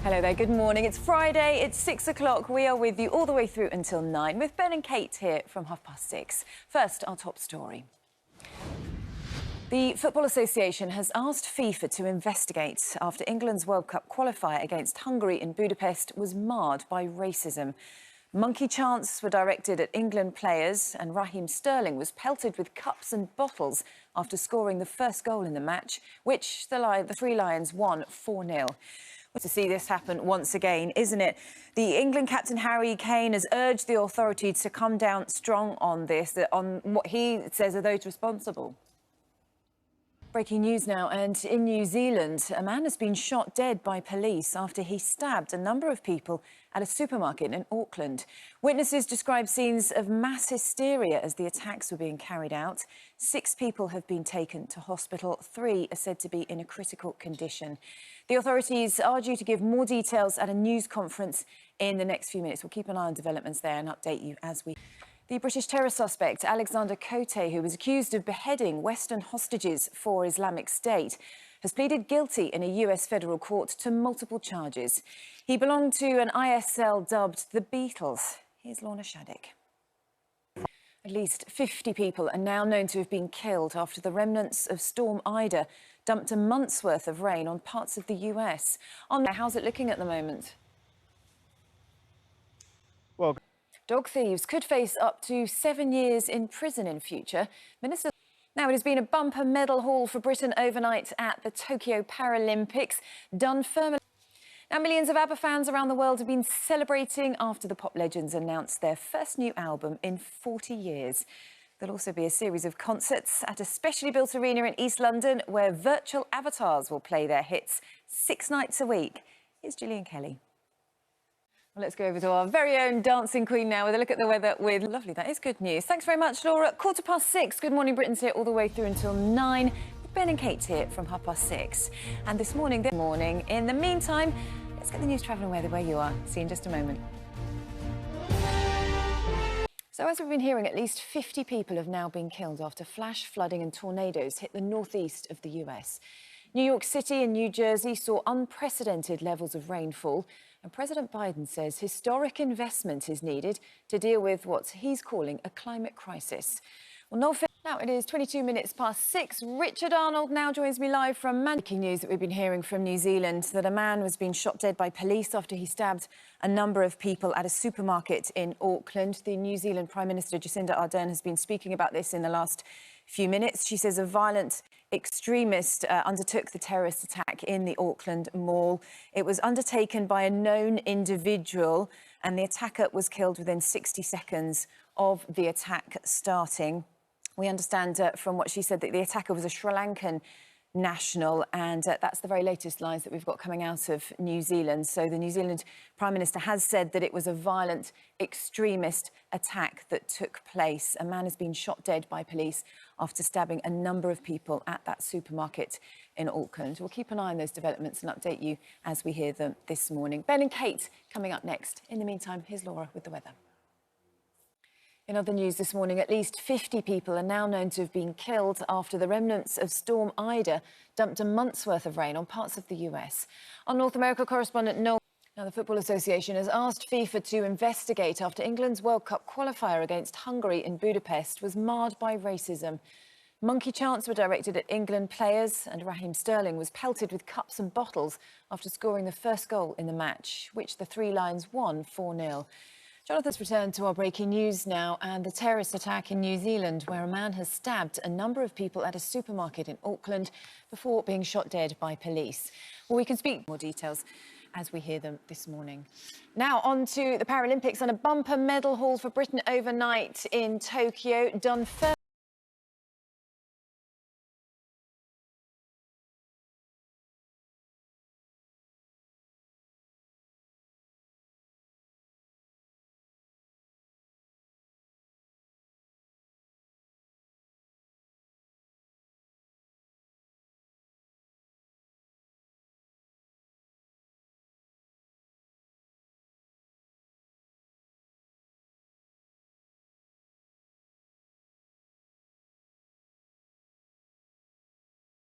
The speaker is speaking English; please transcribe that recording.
Hello there, good morning. It's Friday, it's 6 o'clock. We are with you all the way through until 9 with Ben and Kate here from 6:30. First, our top story. The Football Association has asked FIFA to investigate after England's World Cup qualifier against Hungary in Budapest was marred by racism. Monkey chants were directed at England players and Raheem Sterling was pelted with cups and bottles after scoring the first goal in the match, which the Three Lions won 4-0. To see this happen once again, isn't it? The England captain Harry Kane has urged the authorities to come down strong on this, on what he says are those responsible. Breaking news now, and in New Zealand, a man has been shot dead by police after he stabbed a number of people at a supermarket in Auckland. Witnesses describe scenes of mass hysteria as the attacks were being carried out. 6 people have been taken to hospital. 3 are said to be in a critical condition. The authorities are due to give more details at a news conference in the next few minutes. We'll keep an eye on developments there and update you as we... The British terror suspect, Alexander Cote, who was accused of beheading Western hostages for Islamic State, has pleaded guilty in a US federal court to multiple charges. He belonged to an ISL dubbed the Beatles. Here's Lorna Shaddick. At least 50 people are now known to have been killed after the remnants of Storm Ida dumped a month's worth of rain on parts of the US. How's it looking at the moment? Well, Dog thieves could face up to 7 years in prison in future. Now, it has been a bumper medal haul for Britain overnight at the Tokyo Paralympics, done firmly. Now, millions of ABBA fans around the world have been celebrating after the pop legends announced their first new album in 40 years. There'll also be a series of concerts at a specially built arena in East London where virtual avatars will play their hits 6 nights a week. Here's Gillian Kelly. Well, let's go over to our very own dancing queen now with a look at the weather with... Lovely, that is good news. Thanks very much, Laura. 6:15. Good morning, Britain's here all the way through until 9. Ben and Kate here from 6:30. And this morning, in the meantime, let's get the news, travel and weather where you are. See you in just a moment. So as we've been hearing, at least 50 people have now been killed after flash flooding and tornadoes hit the northeast of the US. New York City and New Jersey saw unprecedented levels of rainfall. And President Biden says historic investment is needed to deal with what he's calling a climate crisis. Well, now it is 6:22. Richard Arnold now joins me live from breaking news that we've been hearing from New Zealand, that a man was being shot dead by police after he stabbed a number of people at a supermarket in Auckland. The New Zealand Prime Minister Jacinda Ardern has been speaking about this in the last few minutes. She says a violent extremist undertook the terrorist attack in the Auckland Mall. It was undertaken by a known individual and the attacker was killed within 60 seconds of the attack starting. We understand from what she said that the attacker was a Sri Lankan national, and that's the very latest lines that we've got coming out of New Zealand. So the New Zealand Prime Minister has said that it was a violent extremist attack that took place. A man has been shot dead by police after stabbing a number of people at that supermarket in Auckland. We'll keep an eye on those developments and update you as we hear them this morning. Ben and Kate coming up next. In the meantime, here's Laura with the weather. In other news this morning, at least 50 people are now known to have been killed after the remnants of Storm Ida dumped a month's worth of rain on parts of the US. Our North America correspondent Noel... Now, the Football Association has asked FIFA to investigate after England's World Cup qualifier against Hungary in Budapest was marred by racism. Monkey chants were directed at England players and Raheem Sterling was pelted with cups and bottles after scoring the first goal in the match, which the Three Lions won 4-0. Jonathan's returned to our breaking news now, and the terrorist attack in New Zealand, where a man has stabbed a number of people at a supermarket in Auckland before being shot dead by police. Well, we can speak more details as we hear them this morning. Now on to the Paralympics and a bumper medal haul for Britain overnight in Tokyo, done first.